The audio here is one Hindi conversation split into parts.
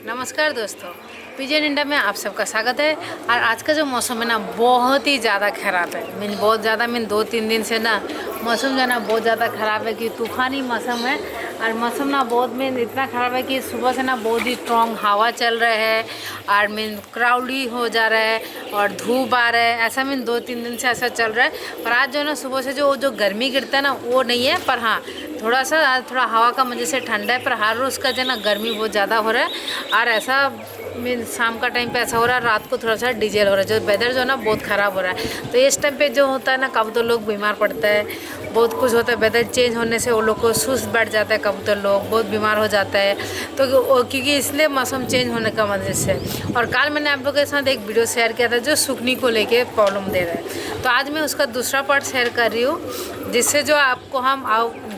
नमस्कार दोस्तों, पिजन इंडिया में आप सबका स्वागत है। और आज का जो मौसम है ना बहुत ही ज़्यादा ख़राब है। बहुत ज़्यादा 2-3 दिन से ना मौसम जो है ना बहुत ज़्यादा ख़राब है कि तूफ़ानी मौसम है। और मौसम ना बहुत इतना ख़राब है कि सुबह से ना बहुत ही स्ट्रॉन्ग हवा चल रहा है और क्राउडी हो जा रहा है और धूप आ रहा है। ऐसा 2-3 दिन से ऐसा चल रहा है। पर आज जो है ना सुबह से जो गर्मी गिरता है ना वो नहीं है, पर हाँ थोड़ा हवा का वजह से ठंडा है। पर हर रोज़ का जो ना गर्मी बहुत ज़्यादा हो रहा है। और ऐसा शाम का टाइम पे ऐसा हो रहा है, रात को थोड़ा सा डीजल हो रहा है। जो वेदर जो है ना बहुत ख़राब हो रहा है। तो इस टाइम पे जो होता है ना कबूतर लोग बीमार पड़ता है, बहुत कुछ होता है। वेदर चेंज होने से वो लोग को सुस्त बैठ जाता है, कबूतर लोग बहुत बीमार हो जाता है। तो क्योंकि इसलिए मौसम चेंज होने का वजह से। और कल मैंने आप लोगों के साथ एक वीडियो शेयर किया था जो सुकनी को लेके प्रॉब्लम दे रहा है। तो आज मैं उसका दूसरा पार्ट शेयर कर रही हूँ, जिससे जो आपको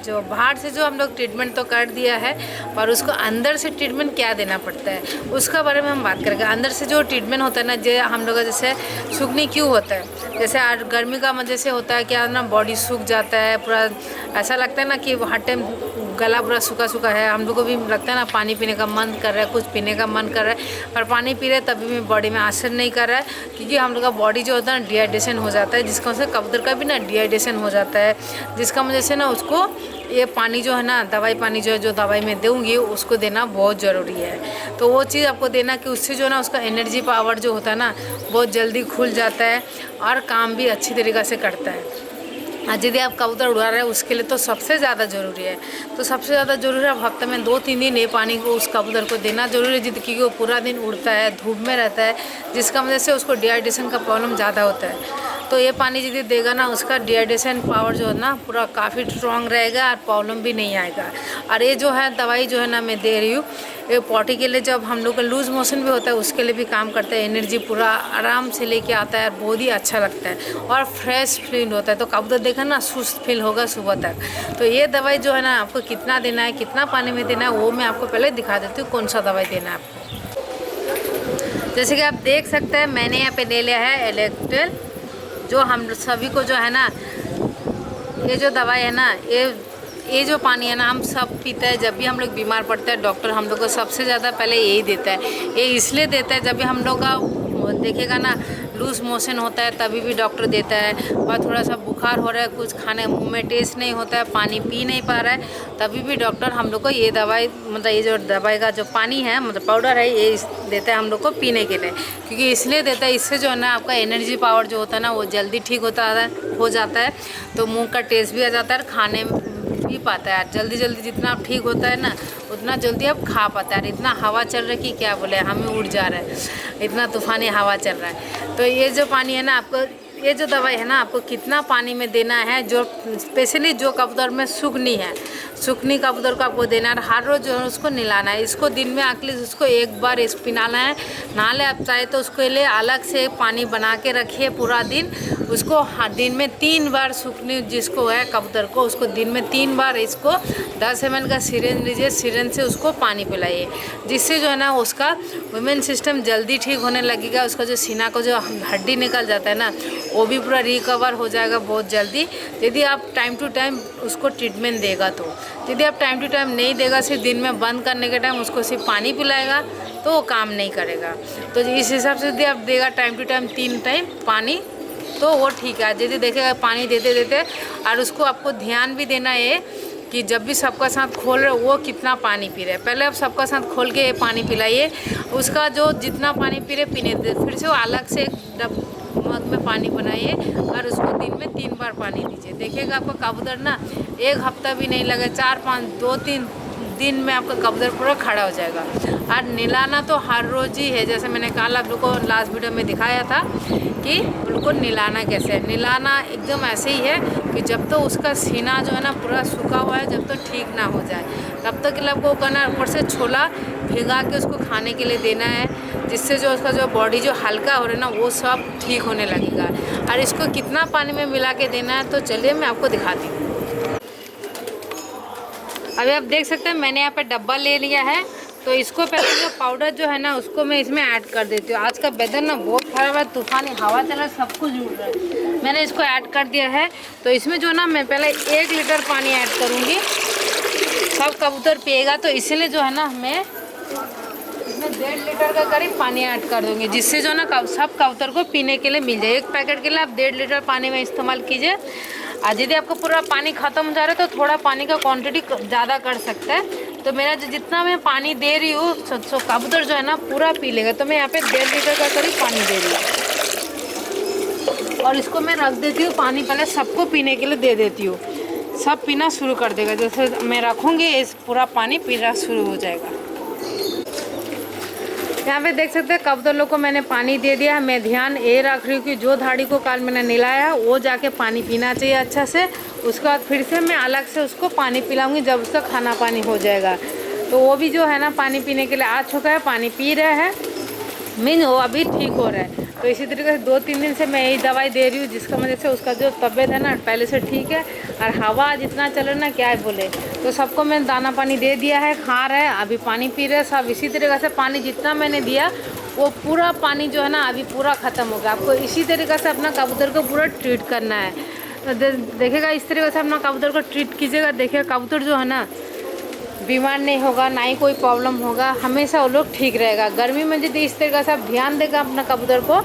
जो बाहर से जो हम लोग ट्रीटमेंट तो कर दिया है, पर उसको अंदर से ट्रीटमेंट क्या देना पड़ता है उसका बारे में हम बात करेंगे। अंदर से जो ट्रीटमेंट होता है ना, जो हम लोग जैसे सूखनी क्यों होता है, जैसे गर्मी का वजह से होता है क्या ना, बॉडी सूख जाता है पूरा। ऐसा लगता है ना कि हर टाइम गला पूरा सूखा सूखा है। हम लोग को भी लगता है ना पानी पीने का मन कर रहा है, कुछ पीने का मन कर रहा है, पर पानी पी रहे तभी भी बॉडी में असर नहीं कर रहा है। क्योंकि हम लोग का बॉडी जो होता है ना डिहाइड्रेशन हो जाता है, जिसका वजह से कबूतर का भी ना डिहाइड्रेशन हो जाता है, जिसका वजह से ना उसको ये पानी जो है ना दवाई पानी जो है, जो दवाई मैं दूँगी उसको देना बहुत ज़रूरी है। तो वो चीज़ आपको देना कि उससे जो है ना उसका एनर्जी पावर जो होता है ना बहुत जल्दी खुल जाता है और काम भी अच्छी तरीक़े से करता है। यदि आप कबूतर उड़ा रहे हैं उसके लिए तो सबसे ज़्यादा ज़रूरी है। तो सबसे ज़्यादा ज़रूरी है आप हफ्ते में 2-3 दिन ये पानी को उस कबूतर को देना ज़रूरी है, क्योंकि वो पूरा दिन उड़ता है, धूप में रहता है, जिसका वजह से उसको डिहाइड्रेशन का प्रॉब्लम ज़्यादा होता है। तो ये पानी यदि देगा ना उसका डिहाइड्रेशन पावर जो है ना पूरा काफ़ी स्ट्रॉन्ग रहेगा और प्रॉब्लम भी नहीं आएगा। और ये जो है दवाई जो है ना मैं दे रही हूँ, ये पॉटी के लिए जब हम लोग का लूज़ मोशन भी होता है उसके लिए भी काम करता है। एनर्जी पूरा आराम से लेके आता है और बहुत ही अच्छा लगता है और फ्रेश फील होता है। तो कबूतर देखा ना सुस्त फील होगा सुबह तक। तो ये दवाई जो है ना आपको कितना देना है, कितना पानी में देना है, वो मैं आपको पहले दिखा देती हूँ कौन सा दवाई देना है आपको। जैसे कि आप देख सकते हैं मैंने यहाँ पे ले लिया है इलेक्ट्रल, जो हम सभी को जो है ना ये जो दवाई है ना ये जो पानी है ना हम सब पीते हैं जब भी हम लोग बीमार पड़ते हैं। डॉक्टर हम लोग को सबसे ज़्यादा पहले यही देता है। ये इसलिए देता है जब भी हम लोग का देखेगा ना लूज मोशन होता है तभी भी डॉक्टर देता है, और थोड़ा सा बुखार हो रहा है, कुछ खाने मुंह में टेस्ट नहीं होता है, पानी पी नहीं पा रहा है, तभी भी डॉक्टर हम लोग को ये दवाई मतलब ये जो दवाई का जो पानी है मतलब पाउडर है ये देता है हम लोग को पीने के लिए। क्योंकि इसलिए देता है, इससे जो है ना आपका एनर्जी पावर जो होता है ना वो जल्दी ठीक हो जाता है। तो मुँह का टेस्ट भी आ जाता है और खाने भी पाता है। जल्दी जितना आप ठीक होता है ना उतना जल्दी आप खा पाता है। इतना हवा चल रहा है कि क्या बोले, हमें उड़ जा रहा है, इतना तूफ़ानी हवा चल रहा है। तो ये जो पानी है ना आपको, ये जो दवाई है ना आपको कितना पानी में देना है, जो स्पेशली जो कबूतर में सूखनी कबूतर को आपको देना है। हर रोज़ जो है उसको नहलाना है। इसको दिन में एटलीस्ट उसको एक बार इस पिलाना है। नहा ले आप चाहे तो उसके लिए अलग से पानी बना के रखिए पूरा दिन। उसको दिन में 3 बार सूखनी जिसको है कबूतर को, उसको दिन में 3 बार इसको 10 ml का सिरिंज लीजिए, सिरिंज से उसको पानी पिलाइए, जिससे जो है ना उसका इम्यून सिस्टम जल्दी ठीक होने लगेगा। उसका जो सीना को जो हड्डी निकल जाता है ना वो भी पूरा रिकवर हो जाएगा बहुत जल्दी, यदि आप टाइम टू टाइम उसको ट्रीटमेंट देगा। तो यदि आप टाइम टू टाइम नहीं देगा, सिर्फ दिन में बंद करने के टाइम उसको सिर्फ पानी पिलाएगा तो वो काम नहीं करेगा। तो इस हिसाब से यदि आप देगा टाइम टू टाइम 3 टाइम पानी तो वो ठीक है। यदि देखेगा पानी देते और उसको आपको ध्यान भी देना है कि जब भी सबका साथ खोल रहे वो कितना पानी पी रहे हैं। पहले आप सबका साथ खोल के पानी पिलाइए, उसका जो जितना पानी पी रहे पीने दे, फिर से वो अलग से एक मग में पानी बनाइए और उसको दिन में 3 बार पानी दीजिए। देखिएगा आपका कबूतर ना 1 हफ्ता भी नहीं लगे, 4-5 2-3 दिन में आपका कबूतर पूरा खड़ा हो जाएगा। और नहलाना तो हर रोज़ ही है, जैसे मैंने कल आप लोग को लास्ट वीडियो में दिखाया था कि उनको नहलाना कैसे है। नहलाना एकदम ऐसे ही है कि जब तो उसका सीना जो है ना पूरा सूखा हुआ है, जब तो ठीक ना हो जाए तब तक के आपको करना। ऊपर से छोला भिगा के उसको खाने के लिए देना है, जिससे जो उसका जो बॉडी जो हल्का हो रहा है ना वो सब ठीक होने लगेगा। और इसको कितना पानी में मिला के देना है तो चलिए मैं आपको दिखाती हूँ। अभी आप देख सकते हैं मैंने यहाँ पे डब्बा ले लिया है। तो इसको पहले जो पाउडर जो है ना उसको मैं इसमें ऐड कर देती हूँ। आज का वेदर ना बहुत ख़राब है, तूफानी हवा चल रहा है, सब कुछ उड़ रहा है। मैंने इसको ऐड कर दिया है। तो इसमें जो ना मैं पहले 1 लीटर पानी ऐड करूँगी। सब कबूतर पिएगा तो इसीलिए जो है ना मैं इसमें 1.5 लीटर का करीब पानी ऐड कर दूँगी, जिससे जो ना सब कबूतर को पीने के लिए मिल जाए। एक पैकेट के लिए आप 1.5 लीटर पानी में इस्तेमाल कीजिए। और यदि आपको पूरा पानी ख़त्म हो जा रहा है तो थोड़ा पानी का क्वांटिटी ज़्यादा कर सकते हैं। तो मेरा जितना मैं पानी दे रही हूँ सो कबूतर जो है ना पूरा पी लेगा। तो मैं यहाँ पे 1.5 लीटर का करीब पानी दे रही हूँ और इसको मैं रख देती हूँ। पानी पहले सबको पीने के लिए दे देती हूँ, सब पीना शुरू कर देगा। जैसे मैं रखूँगी इस पूरा पानी पीना शुरू हो जाएगा। यहाँ पे देख सकते हैं कबूतर लोग को मैंने पानी दे दिया। मैं ध्यान ये रख रही हूँ कि जो धाड़ी को कल मैंने नहलाया वो जाके पानी पीना चाहिए अच्छा से। उसके बाद फिर से मैं अलग से उसको पानी पिलाऊंगी जब उसका खाना पानी हो जाएगा। तो वो भी जो है ना पानी पीने के लिए आ चुका है, पानी पी रहा है, मीन वो अभी ठीक हो रहा है। तो इसी तरीके से 2-3 दिन से मैं यही दवाई दे रही हूँ, जिसका वजह से उसका जो तबीयत है ना पहले से ठीक है। और हवा जितना चल रहा है ना क्या है बोले, तो सबको मैंने दाना पानी दे दिया है, खा रहे हैं, अभी पानी पी रहे हैं सब। इसी तरीके से पानी जितना मैंने दिया वो पूरा पानी जो है ना अभी पूरा ख़त्म हो गया। आपको इसी तरीके से अपना कबूतर को पूरा ट्रीट करना है। तो देखिएगा इस तरीके से अपना कबूतर को ट्रीट कीजिएगा। देखिएगा कबूतर जो है ना बीमार नहीं होगा, ना ही कोई प्रॉब्लम होगा, हमेशा वो लोग ठीक रहेगा। गर्मी में यदि इस तरीके से आप ध्यान देगा अपना कबूतर को,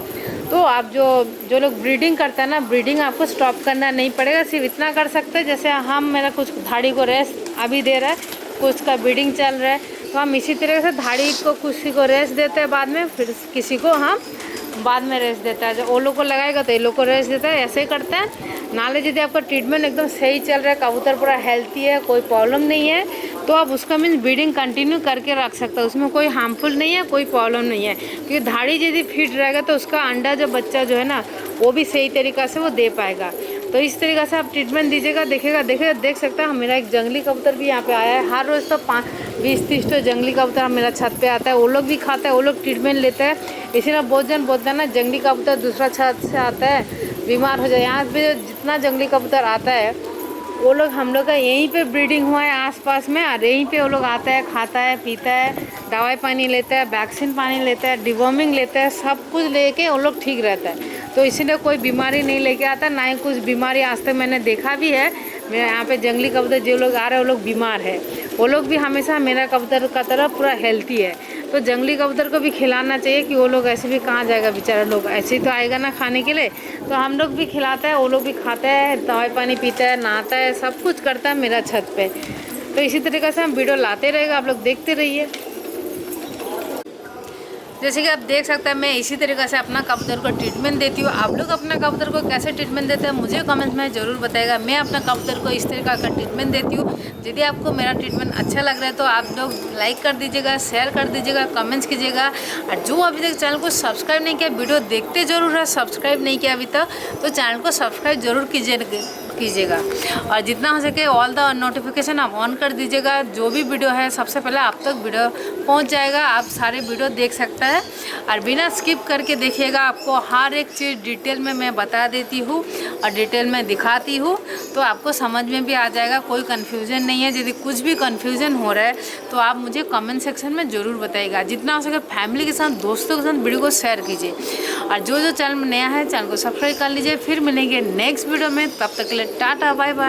तो आप जो लोग ब्रीडिंग करते हैं ना, ब्रीडिंग आपको स्टॉप करना नहीं पड़ेगा। सिर्फ इतना कर सकते हैं जैसे हम मेरा कुछ धाड़ी को रेस्ट अभी दे रहा है, कुछ का ब्रीडिंग चल रहा है, तो हम इसी तरीके से धाड़ी को किसी को रेस्ट देते हैं बाद में, फिर किसी को हम बाद में रेस्ट देता है। जब वो लोग को लगाएगा तो ये लोग को रेस्ट देता है, ऐसे ही करते हैं। नाले यदि आपका ट्रीटमेंट एकदम सही चल रहा है, कबूतर पूरा हेल्थी है, कोई प्रॉब्लम नहीं है, तो आप उसका मीन्स ब्रीडिंग कंटिन्यू करके रख सकते हो। उसमें कोई हार्मफुल नहीं है, कोई प्रॉब्लम नहीं है। क्योंकि धाड़ी यदि फिट रहेगा तो उसका अंडा जो बच्चा जो है ना वो भी सही तरीक़ा से वो दे पाएगा। तो इस तरीक़े से आप ट्रीटमेंट दीजिएगा। देख सकता है मेरा एक जंगली कबूतर भी यहाँ पे आया है। हर रोज़ तो 20-30 तो जंगली कबूतर मेरा छत पे आता है, वो लोग भी खाता है, वो लोग ट्रीटमेंट लेते हैं। इसीलिए बहुत जन बोलते हैं ना जंगली कबूतर दूसरा छत से आता है बीमार हो जाए। यहाँ पे जितना जंगली कबूतर आता है वो लोग हम लोग का यहीं पे ब्रीडिंग हुआ है आसपास में, और यहीं पे वो लोग आता है, खाता है, पीता है, दवाई पानी लेता है, वैक्सीन पानी लेता है, डिवॉर्मिंग लेता है, सब कुछ लेके वो लोग ठीक रहता है। तो इसीलिए कोई बीमारी नहीं लेके आता, ना ही कुछ बीमारी आज तक मैंने देखा भी है। मेरे यहाँ पे जंगली कबूतर जो लोग आ रहे हैं वो लोग बीमार है, वो लोग भी हमेशा मेरा कबूतर का तरह पूरा हेल्थी है। तो जंगली कबूतर को भी खिलाना चाहिए कि वो लोग ऐसे भी कहाँ जाएगा बेचारा, लोग ऐसे ही तो आएगा ना खाने के लिए। तो हम लोग भी खिलाते हैं, वो लोग भी खाता है, दवाई पानी पीता है, नहाता है, सब कुछ करता है मेरा छत पे। तो इसी तरीके से हम वीडियो लाते रहेगा, आप लोग देखते रहिए। जैसे कि आप देख सकते हैं मैं इसी तरीके से अपना कबूतर को ट्रीटमेंट देती हूँ। आप लोग अपना कबूतर को कैसे ट्रीटमेंट देते हैं मुझे कमेंट में ज़रूर बताइएगा। मैं अपना कबूतर को इस तरीके का ट्रीटमेंट देती हूँ। यदि आपको मेरा ट्रीटमेंट अच्छा लग रहा है तो आप लोग लाइक कर दीजिएगा, शेयर कर दीजिएगा, कमेंट्स कीजिएगा। और जो अभी तक चैनल को सब्सक्राइब नहीं किया, वीडियो देखते ज़रूर है, सब्सक्राइब नहीं किया अभी तक, तो चैनल को सब्सक्राइब ज़रूर कीजिएगा। और जितना हो सके ऑल द नोटिफिकेशन आप ऑन कर दीजिएगा। जो भी वीडियो है सबसे पहले आप तक वीडियो पहुंच जाएगा, आप सारे वीडियो देख सकते हैं। और बिना स्किप करके देखिएगा, आपको हर एक चीज़ डिटेल में मैं बता देती हूँ और डिटेल में दिखाती हूँ, तो आपको समझ में भी आ जाएगा, कोई कन्फ्यूज़न नहीं है। यदि कुछ भी कन्फ्यूज़न हो रहा है तो आप मुझे कमेंट सेक्शन में ज़रूर बताइएगा। जितना हो सके फैमिली के साथ, दोस्तों के साथ वीडियो को शेयर कीजिए। और जो चैनल में नया है चैनल को सब्सक्राइब कर लीजिए। फिर मिलेंगे नेक्स्ट वीडियो में, तब तक के लिए टाटा बाय बाय।